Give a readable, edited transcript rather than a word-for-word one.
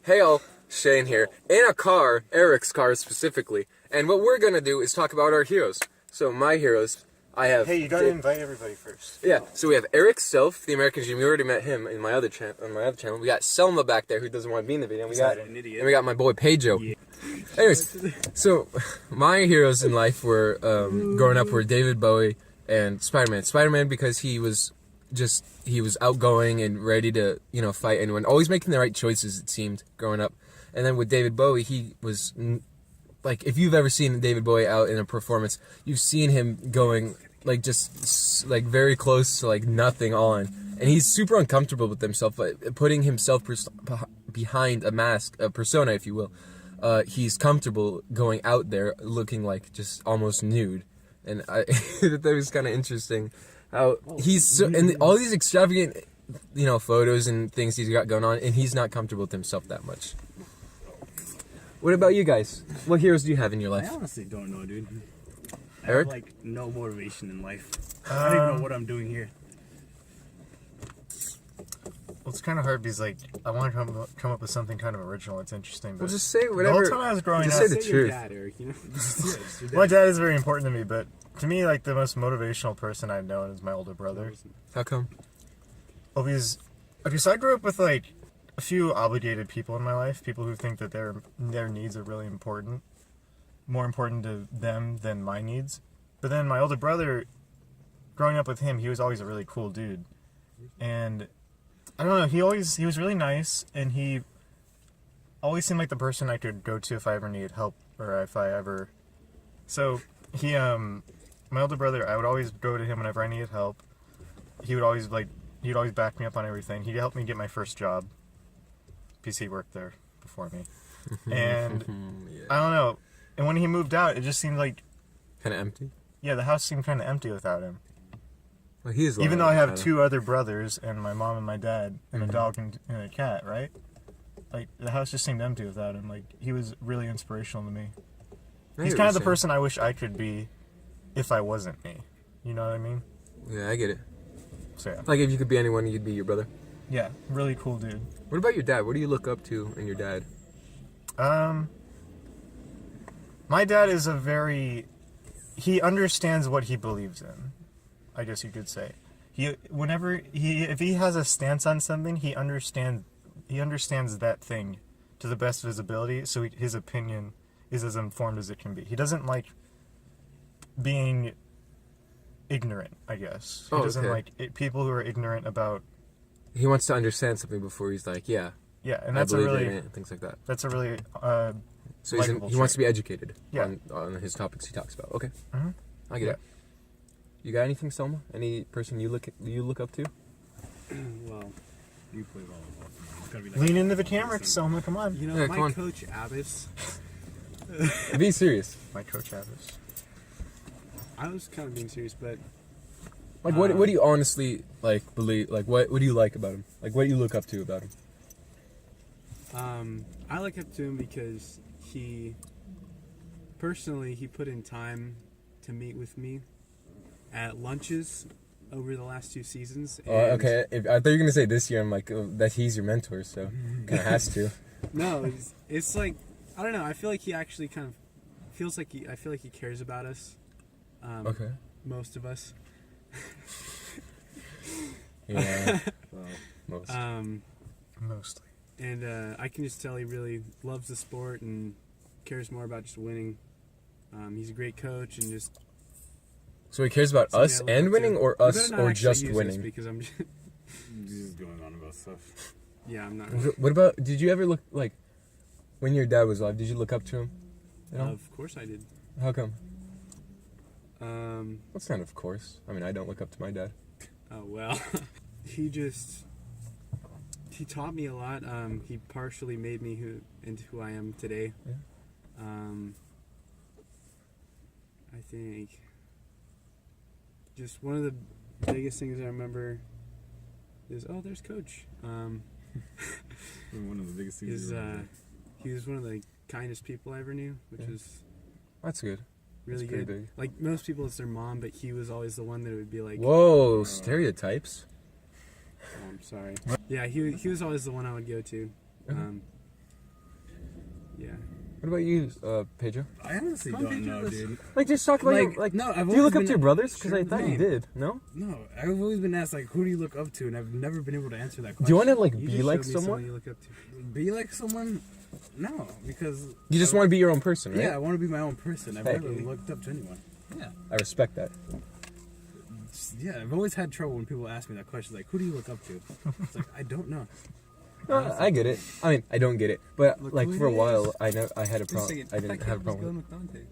Hey all, Shane here, in a car, Erik's car specifically, and what we're gonna do is talk about our heroes. So my heroes, I have... Hey, you gotta invite everybody first. Yeah, so we have Erik Self, the American Dream. You already met him in my other channel. We got Selma back there, who doesn't want to be in the video. And we got my boy Pedro. Yeah. Anyways, so my heroes in life were, growing up, were David Bowie and Spider-Man. Spider-Man because he was outgoing and ready to, fight anyone. Always making the right choices, it seemed, growing up. And then with David Bowie, he was, like, if you've ever seen David Bowie out in a performance, you've seen him going, like, just, like, very close to, like, nothing on. And he's super uncomfortable with himself, but putting himself behind a mask, a persona, if you will. He's comfortable going out there looking, like, just almost nude. And that was kind of interesting. How he's and all these extravagant, photos and things he's got going on, and he's not comfortable with himself that much. What about you guys? What heroes do you have in your life? I honestly don't know, dude. I Erik? have, no motivation in life. I don't even know what I'm doing here. Well, it's kind of hard because, I want to come up with something kind of original. It's interesting. But Well, just say whatever. The whole time I was growing just up, say the Say your truth. dad, Erik, my dad is very important to me. But to me, the most motivational person I've known is my older brother. How come? Well, because I grew up with a few obligated people in my life. People who think that their needs are really important, more important to them than my needs. But then my older brother, growing up with him, he was always a really cool dude, and I don't know. He was really nice, and he always seemed like the person I could go to if I ever needed help or if I ever. So he, my older brother, I would always go to him whenever I needed help. He would always he'd always back me up on everything. He helped me get my first job. PC worked there before me, and Yeah. I don't know. And when he moved out, it just seemed like Kind of empty. the house seemed kind of empty without him. Well, he is. Even though I have two other brothers and my mom and my dad and a dog and a cat, right? The house just seemed empty without him. He was really inspirational to me. He's kind of the person I wish I could be if I wasn't me. You know what I mean? Yeah, I get it. So yeah. Like if you could be anyone, you'd be your brother. Yeah, really cool dude. What about your dad? What do you look up to in your dad? My dad is he understands what he believes in, I guess you could say. If he has a stance on something, he understands that thing to the best of his ability, so his opinion is as informed as it can be. He doesn't like being ignorant, I guess. He doesn't like people who are ignorant about... He wants to understand something before he's like, yeah. Yeah, and that's a really... things like that. That's a really... So he wants to be educated on his topics he talks about. Okay. Mm-hmm. I get it. You got anything, Selma? Any person you look up to? Well, you play volleyball. It's gotta be Lean into the camera, Selma, come on. Yeah, come on. Coach Abbas. Be serious. My coach Abbas. I was kind of being serious, but Like, what do you honestly, believe? Like, what do you like about him? Like, what do you look up to about him? I look up to him because he put in time to meet with me at lunches over the last 2 seasons. Oh, okay. I thought you were gonna say this year. I'm like, that he's your mentor, so kind of has to. No, it's like, I don't know. I feel like he actually kind of feels like I feel like he cares about us. Okay. Most of us. Yeah. Well, most. Mostly. And I can just tell he really loves the sport and cares more about just winning. He's a great coach and just... So he cares about us and winning, or us, or just use winning? This because I'm just... He's going on about stuff. Yeah, I'm not... What about, did you ever look, when your dad was alive, did you look up to him? Of course I did. How come? That's not of course. I mean, I don't look up to my dad. Oh, well. He taught me a lot. He partially made me into who I am today. Yeah. I think just one of the biggest things I remember is, there's Coach. One of the biggest things. He was one of the kindest people I ever knew, which is... That's good. Really That's pretty good. big. Like, most people, it's their mom, but he was always the one that would be like... Whoa, stereotypes. Oh, I'm sorry. Yeah, he was always the one I would go to. Yeah. What about you, Pedro? I honestly don't know, dude. Like, just talk about No, do you look up to your brothers? Because I thought you did. No? No, I've always been asked, like, who do you look up to? And I've never been able to answer that question. Do you want to, like, You be just like showed me someone? you look up to. Be like someone? No, because... You just want to be your own person, right? Yeah, I want to be my own person. I've Hey. never looked up to anyone. Yeah. I respect that. Yeah, I've always had trouble when people ask me that question, like, who do you look up to? It's like, I don't know. I get it. I mean, I don't get it. But, Look like, who for a it while, is. I had a problem. I didn't have a problem with it.